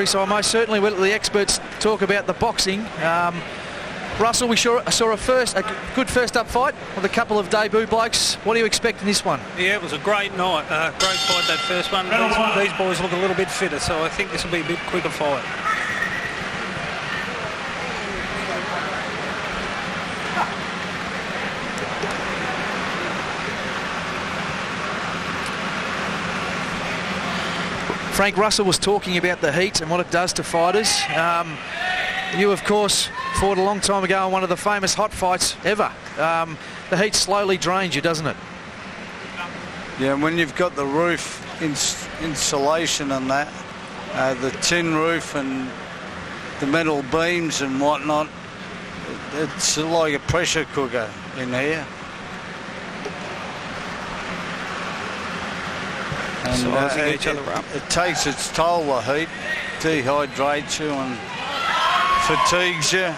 So I most certainly will let the experts talk about the boxing. Russell, we saw a good first up fight with a couple of debut blokes. What do you expect in this one? Yeah, it was a great night. Great fight, that first one. These boys look a little bit fitter, so I think this will be a bit quicker fight. Frank, Russell was talking about the heat and what it does to fighters. You, of course, fought a long time ago in one of the famous hot fights ever. The heat slowly drains you, doesn't it? Yeah, when you've got the roof insulation and that, the tin roof and the metal beams and whatnot, it's like a pressure cooker in here. And each other up. It takes its toll, the heat, dehydrates you and fatigues you.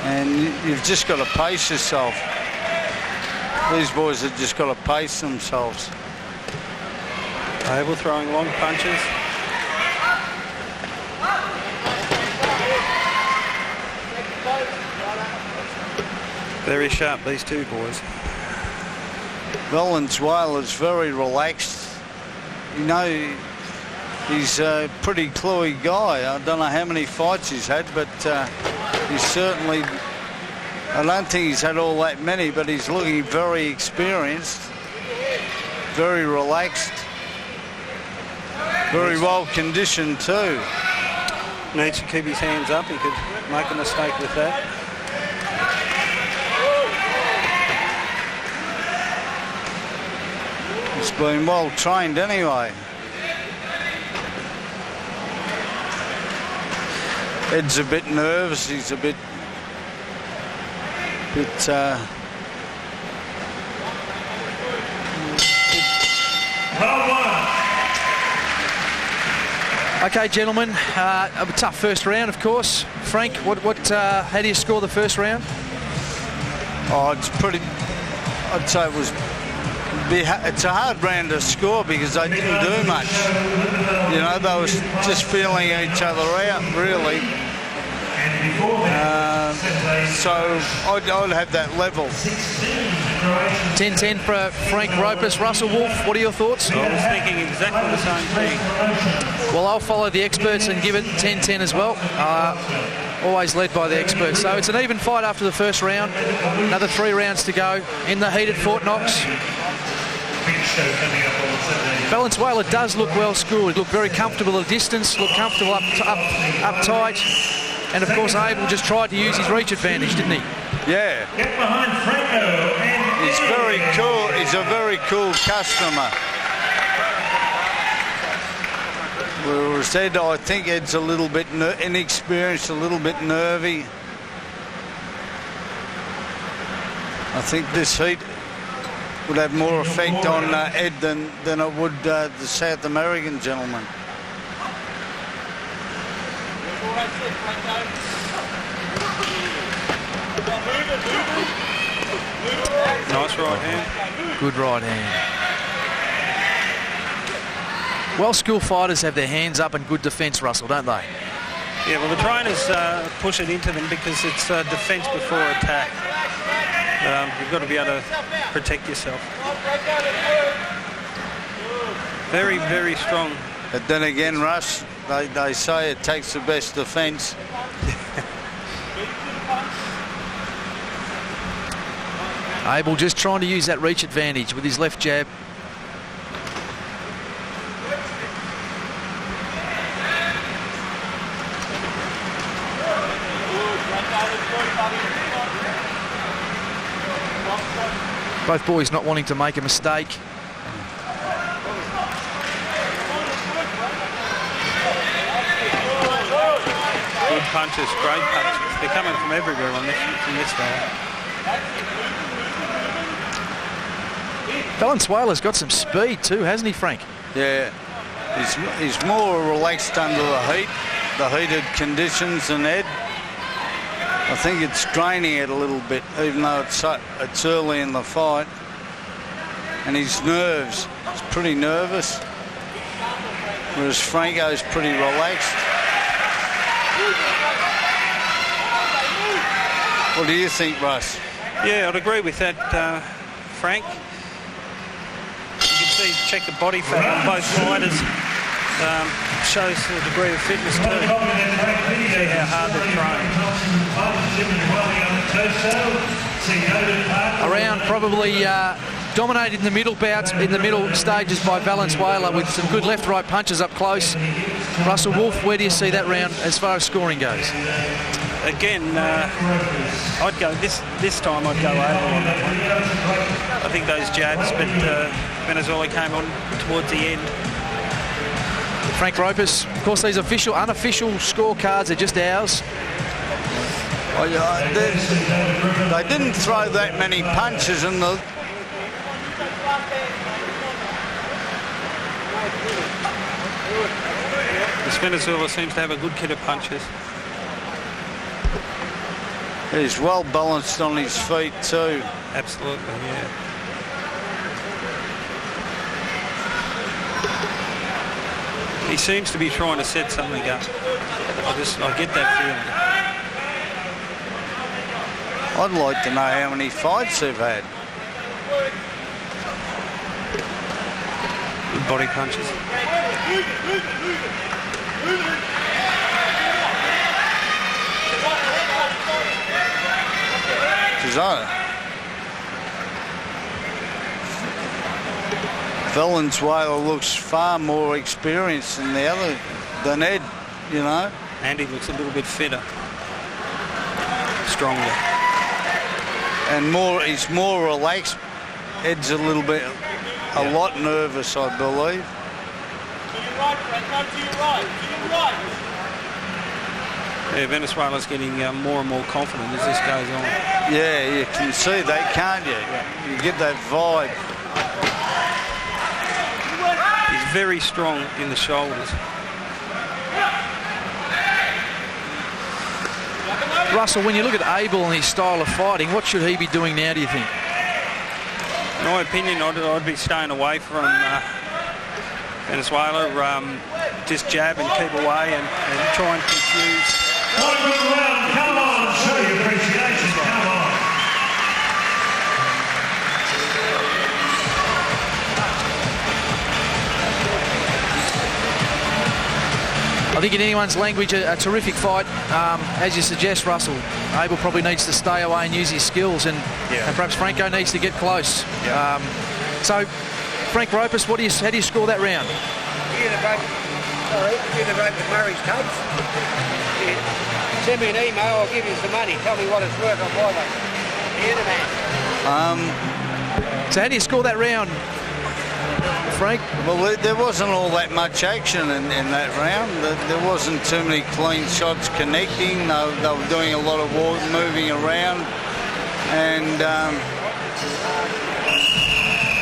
And you've just got to pace yourself. These boys have just got to pace themselves. Abel throwing long punches. Very sharp, these two boys. Valenzuela is very relaxed. You know, he's a pretty cluey guy. I don't know how many fights he's had, but he's certainly... I don't think he's had all that many, but he's looking very experienced, very relaxed, very well conditioned too. Needs to keep his hands up. He could make a mistake with that. He's been well trained anyway. Ed's a bit nervous. He's a bit Okay, gentlemen, a tough first round, of course. Frank, how do you score the first round? Oh, it's pretty... I'd say it's a hard round to score because they didn't do much. You know, they were just feeling each other out, really. So I'd have that level. 10-10 for Frank Ropus. Russell Wolf, what are your thoughts? I was thinking exactly the same thing. Well, I'll follow the experts and give it 10-10 as well. Always led by the experts. So it's an even fight after the first round. Another 3 rounds to go in the heated Fort Knox. Valenzuela does look well schooled. He looked very comfortable at a distance, looked comfortable up tight. And of course, Abel just tried to use his reach advantage, didn't he? Yeah. Get behind Franko. He's very cool. He's a very cool customer. Whereas Ed, I think Ed's a little bit inexperienced, a little bit nervy. I think this heat would have more effect on Ed than it would the South American gentleman. Nice right hand. Good right hand. Well-skilled fighters have their hands up and good defence, Russell, don't they? Yeah, well, the trainers push it into them because it's defence before attack. You've got to be able to protect yourself. Very, very strong. But then again, Russ, they say it takes the best defence. Abel just trying to use that reach advantage with his left jab. Both boys not wanting to make a mistake. Good punches, great punches. They're coming from everywhere on this guy. Valenzuela's got some speed too, hasn't he, Frank? Yeah, he's more relaxed under the heated conditions than Ed. I think it's draining it a little bit, even though it's early in the fight. And his nerves, he's pretty nervous. whereas Franko's pretty relaxed. What do you think, Russ? Yeah, I'd agree with that, Frank. You can see, check the body fat on both fighters. Shows the degree of fitness too. See how hard they're trying. Around probably dominated in the middle bouts, in the middle stages by Valenzuela with some good left-right punches up close. Russell Wolf, where do you see that round as far as scoring goes? Again, I'd go this time. I'd go Abel on that one. I think those jabs, but Valenzuela came on towards the end. Frank Ropus, of course, these unofficial scorecards are just ours. They didn't throw that many punches in the. Valenzuela seems to have a good kit of punches. He's well balanced on his feet too. Absolutely, yeah. He seems to be trying to set something up. I get that feeling. I'd like to know how many fights they've had. Good body punches. Valenzuela looks far more experienced than than Ed, you know. And he looks a little bit fitter, stronger, and he's more relaxed. Ed's a lot nervous, I believe. Yeah, Venezuela's getting more and more confident as this goes on. Yeah, you can see that, can't you? You get that vibe. He's very strong in the shoulders. Russell, when you look at Abel and his style of fighting, what should he be doing now, do you think? In my opinion, I'd be staying away from Venezuela. Just jab and keep away and try and confuse. Come on, show your appreciation. Come on. I think in anyone's language, a terrific fight. As you suggest, Russell, Abel probably needs to stay away and use his skills, and perhaps Franko needs to get close. Yeah. So, Frank Ropus, how do you score that round? You're the vote with Murray's tapes. Send me an email, I'll give you some money. Tell me what it's worth, I'll buy them. You're the man. So how do you score that round, Frank? Well, there wasn't all that much action in that round. There wasn't too many clean shots connecting. They were doing a lot of moving around, and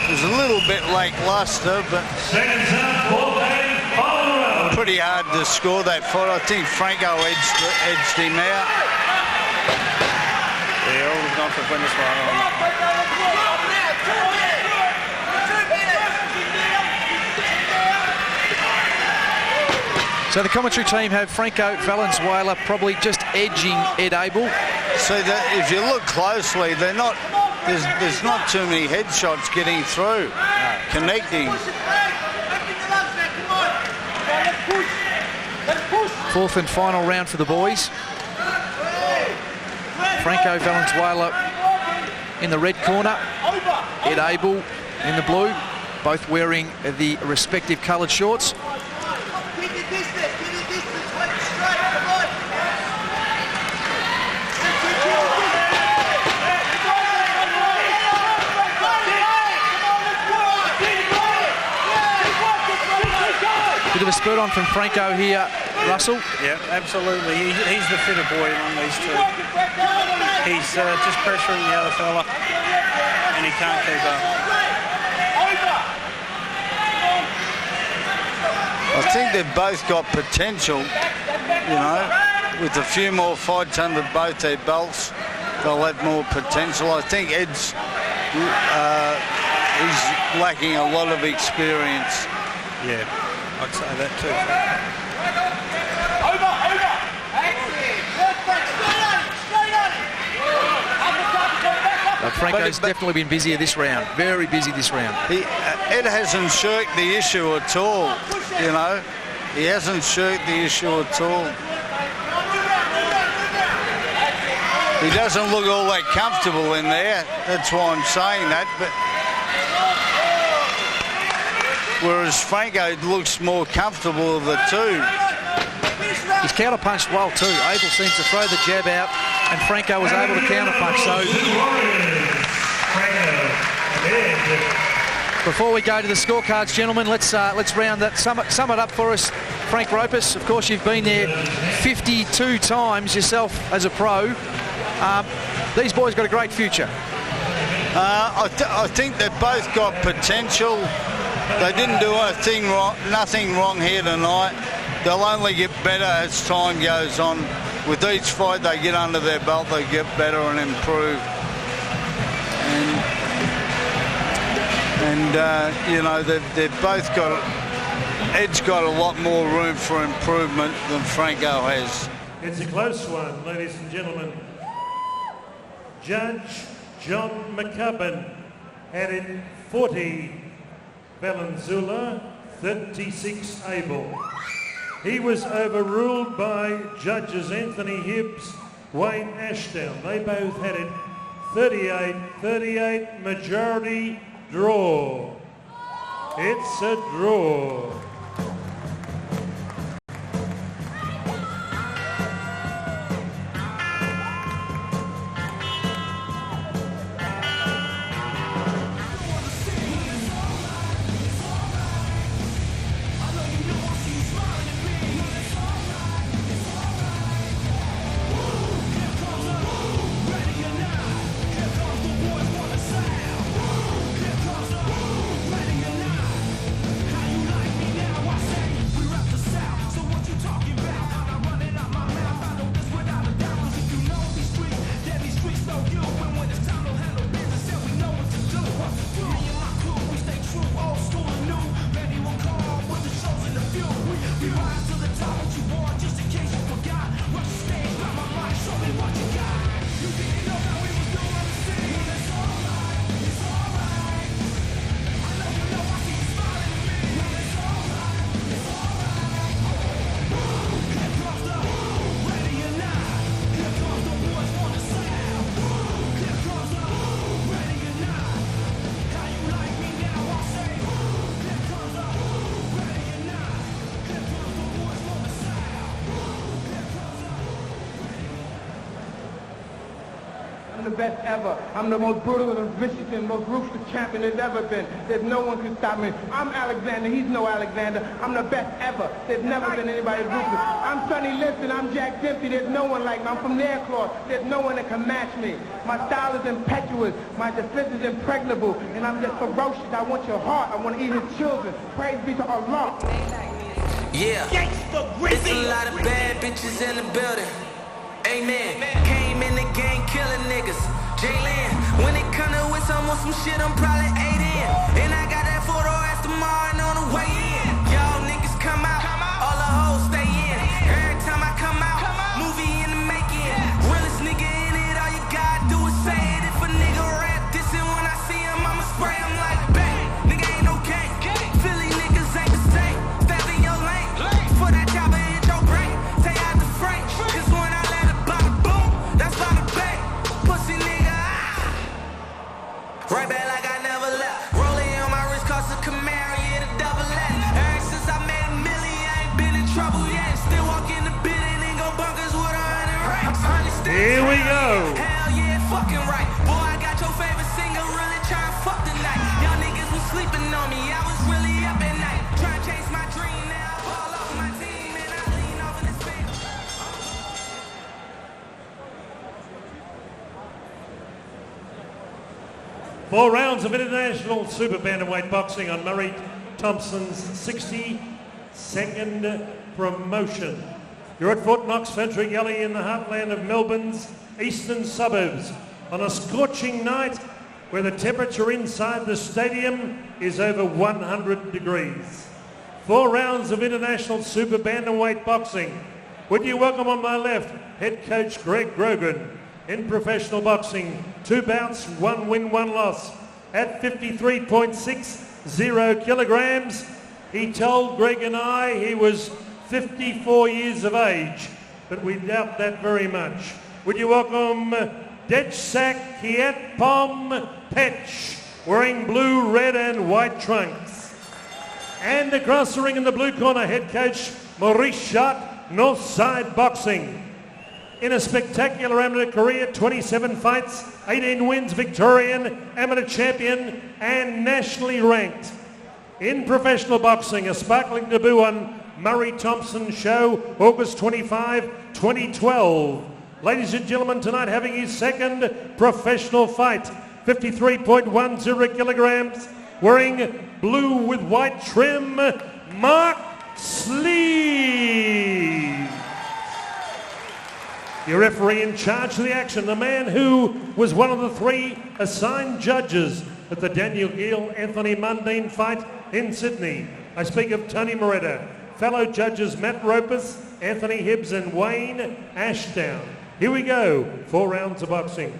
it was a little bit lackluster, but pretty hard to score that fight. I think Franko edged him out. Yeah, all was gone for Venezuela. So the commentary team have Franko Valenzuela probably just edging Ed Abel. See, if you look closely, they're not. There's not too many headshots getting through, connecting. Fourth and final round for the boys. Franko Valenzuela in the red corner, Ed Abel in the blue, both wearing the respective coloured shorts. Bit of a spurt on from Franko here, Russell. Yeah, absolutely. He's the fitter boy among these two. He's just pressuring the other fella, and he can't keep up. I think they've both got potential, you know. With a few more fights under both their belts, they'll have more potential. I think Ed's he's lacking a lot of experience. Yeah. I'd say that too. Franko's definitely been busier this round. Very busy this round. Ed hasn't shirked the issue at all, you know. He hasn't shirked the issue at all. He doesn't look all that comfortable in there. That's why I'm saying that. But whereas Franko looks more comfortable of the two. He's counter-punched well too. Abel seems to throw the jab out, and Franko was able to counter-punch. So before we go to the scorecards, gentlemen, let's round that. Sum it up for us, Frank Ropus. Of course, you've been there 52 times yourself as a pro. These boys got a great future. I think they've both got potential. They didn't do nothing wrong here tonight. They'll only get better as time goes on. With each fight they get under their belt, they get better and improve. And you know, they've both got. Ed's got a lot more room for improvement than Franko has. It's a close one, ladies and gentlemen. Judge John McCubbin had it 40 Valenzuela, 36 Abel. He was overruled by judges Anthony Hibbs, Wayne Ashdown. They both had it 38-38, majority draw. It's a draw. The best ever. I'm the most brutal and vicious and most ruthless champion there's ever been. There's no one can stop me. I'm Alexander. He's no Alexander. I'm the best ever. There's never been anybody ruthless. I'm Sonny Liston. I'm Jack Dempsey. There's no one like me. I'm from Nairclaw. There's no one that can match me. My style is impetuous. My defense is impregnable. And I'm just ferocious. I want your heart. I want to eat his children. Praise be to Allah. Yeah. It's a lot of bad bitches in the building. Amen. Came in the game killing niggas. Jalen, when it come to wits, I'm on some shit, I'm probably 8 in. And I got that photo ass tomorrow and on the way in. Y'all niggas come out, all the hoes stay in. Every time I come out, movie in the making. Realest nigga in it, all you gotta do is say it. If a nigga rap this and when I see him, I'ma spray him like bang. Nigga ain't no gang. Philly niggas ain't the same. Step in your lane. For that chopper hit your brain. Stay out the frame. This one I let it bop boom. That's by the bang. Pussy nigga. Right back like I never left. Rolling on my wrist cost a Camaro, yeah, the double X. Ever since I made a million, I ain't been in trouble yet. Still walk in the building and go bunkers with 100 racks. Here we go. Hell yeah, fucking right. Boy, I got your favorite singer really trying to fuck tonight. Y'all niggas was sleeping on me, I was really up at night. Trying to chase my dream, now I fall off my team and I lean over this field. 4 rounds of international super bantamweight boxing on Murray Thompson's 62nd promotion. You're at Fort Knox Fentry Gully in the heartland of Melbourne's eastern suburbs on a scorching night where the temperature inside the stadium is over 100 degrees. 4 rounds of international super bantamweight boxing. Would you welcome on my left, head coach Greg Grogan. In professional boxing, 2 bouts, 1 win, 1 loss. At 53.60 kilograms, he told Greg and I he was 54 years of age, but we doubt that very much. Would you welcome Dechsak Kiatpompetch, wearing blue, red and white trunks. And across the ring in the blue corner, head coach Maurice Schott, Northside Boxing. In a spectacular amateur career, 27 fights, 18 wins, Victorian, amateur champion and nationally ranked. In professional boxing, a sparkling debut on Murray Thompson Show, August 25, 2012. Ladies and gentlemen, tonight having his second professional fight, 53.10 kilograms, wearing blue with white trim, Mark Schleibs. Your referee in charge of the action, the man who was one of the 3 assigned judges at the Daniel Gill-Anthony Mundine fight in Sydney. I speak of Tony Moretta, fellow judges Matt Ropus, Anthony Hibbs and Wayne Ashdown. Here we go, 4 rounds of boxing.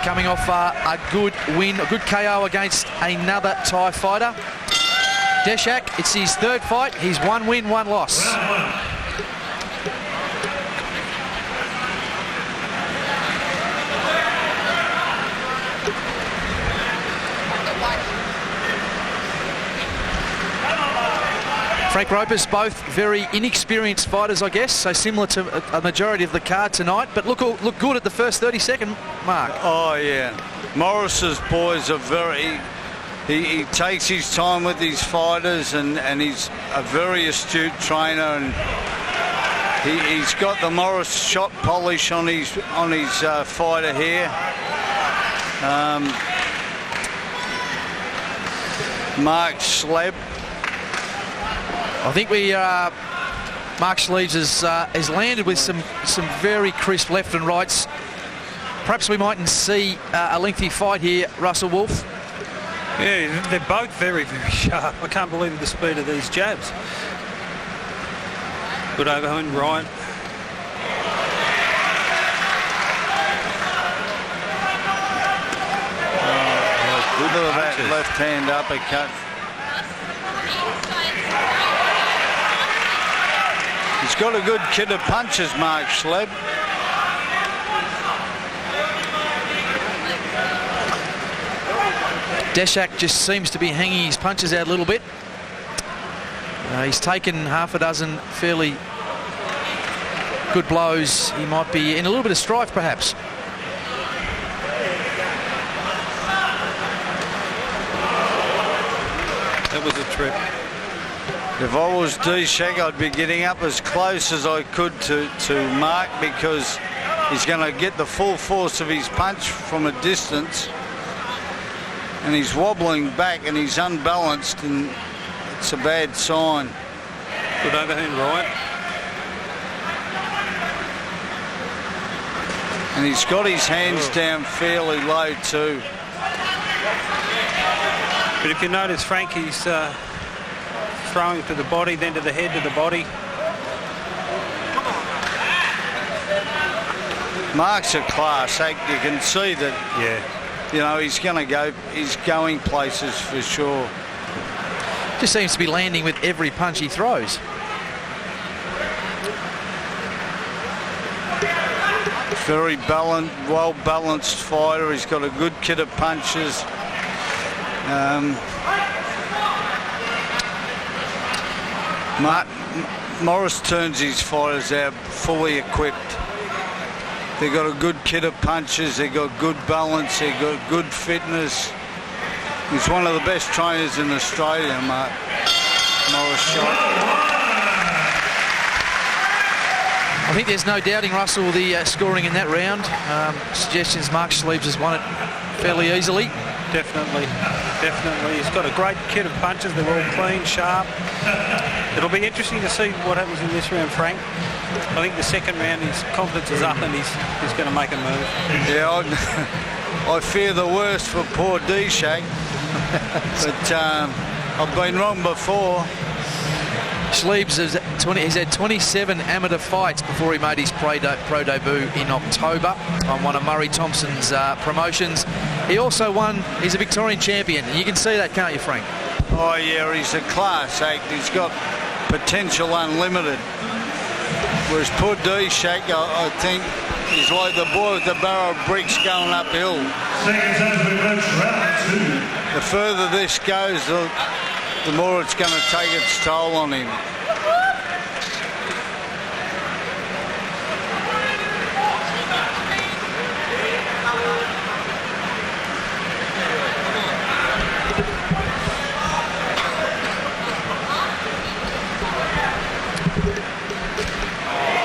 Coming off a good win, a good KO against another Thai fighter. Dechsak, it's his 3rd fight. He's 1 win, 1 loss. Frank Ropus, both very inexperienced fighters, I guess, so similar to a majority of the card tonight, but look good at the first 30-second mark. Oh, yeah. Morris's boys are very... He takes his time with his fighters and he's a very astute trainer, and he's got the Morris shot polish on his fighter here. Mark Schleibs. I think Mark Schleibs has landed with some very crisp left and rights. Perhaps we mightn't see a lengthy fight here, Russell Wolf. Yeah, they're both very, very sharp. I can't believe the speed of these jabs. Good overhand right. Good look at that left hand uppercut. He's got a good kit of punches, Mark Schleibs. Dechsak just seems to be hanging his punches out a little bit. He's taken half a dozen fairly good blows. He might be in a little bit of strife, perhaps. That was a trip. If I was Dechsak, I'd be getting up as close as I could to Mark, because he's going to get the full force of his punch from a distance. And he's wobbling back and he's unbalanced, and it's a bad sign. Good overhand right. And he's got his hands down fairly low too. But if you notice, Frankie's throwing to the body, then to the head, to the body. Mark's a class act. You can see that. Yeah. You know, he's going places for sure. Just seems to be landing with every punch he throws. Very well-balanced fighter. He's got a good kit of punches. Morris turns his fighters out fully equipped. They've got a good kit of punches, they've got good balance, they've got good fitness. He's one of the best trainers in Australia, Morris Schott. I think there's no doubting, Russell, the scoring in that round. Suggestions Mark Schleibs has won it fairly easily. Definitely. He's got a great kit of punches. They're all clean, sharp. It'll be interesting to see what happens in this round, Frank. I think the second round, his confidence is up and he's going to make a move. Yeah, I fear the worst for poor Dechsak. But I've been wrong before. Schleibs he's had 27 amateur fights before he made his pro debut in October on one of Murray Thompson's promotions. He also he's a Victorian champion, and you can see that, can't you, Frank? Oh yeah, he's a class act. He's got potential unlimited. Whereas poor Dechsak, I think, he's like the boy with the barrel of bricks going uphill. The further this goes, the more it's going to take its toll on him.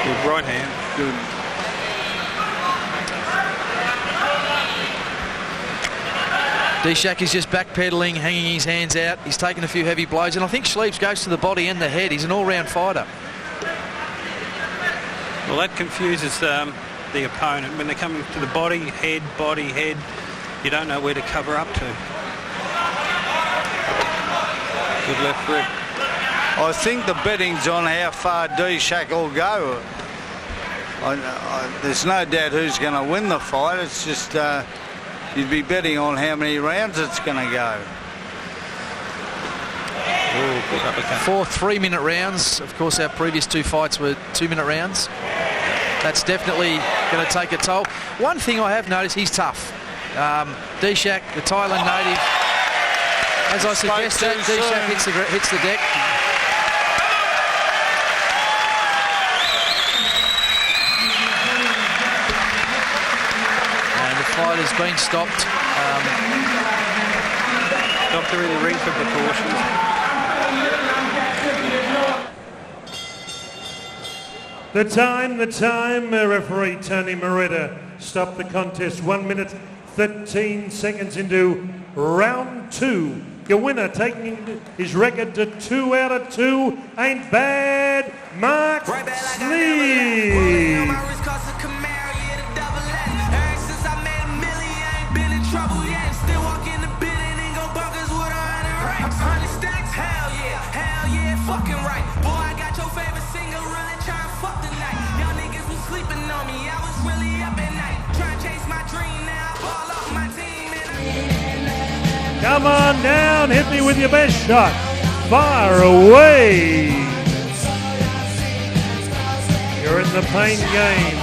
Good right hand. Good. Dechsak is just backpedaling, hanging his hands out. He's taken a few heavy blows, and I think Schleibs goes to the body and the head. He's an all-round fighter. Well, that confuses the opponent. When they're coming to the body, head, you don't know where to cover up to. Good left grip. I think the betting's on how far Dechsak will go. There's no doubt who's going to win the fight. It's just you'd be betting on how many rounds it's going to go. Ooh, good uppercut. 4 3-minute rounds. Of course, our previous 2 fights were 2-minute rounds. That's definitely going to take a toll. One thing I have noticed, he's tough. Dechsak, the Thailand native, as I suggested, Dechsak hits the deck. Fight has been stopped. Doctor in the ring for precautions. The time, referee Tony Moretta stopped the contest 1 minute 13 seconds into round 2. Your winner, taking his record to 2 out of 2, ain't bad, Mark Schleibs. Fucking right, boy, I got your favorite singer really trying to fuck tonight. Y'all niggas was sleeping on me, I was really up at night. Trying to chase my dream, now I ball off my team and Come on down, hit me with your best shot. Fire away. You're in the pain game.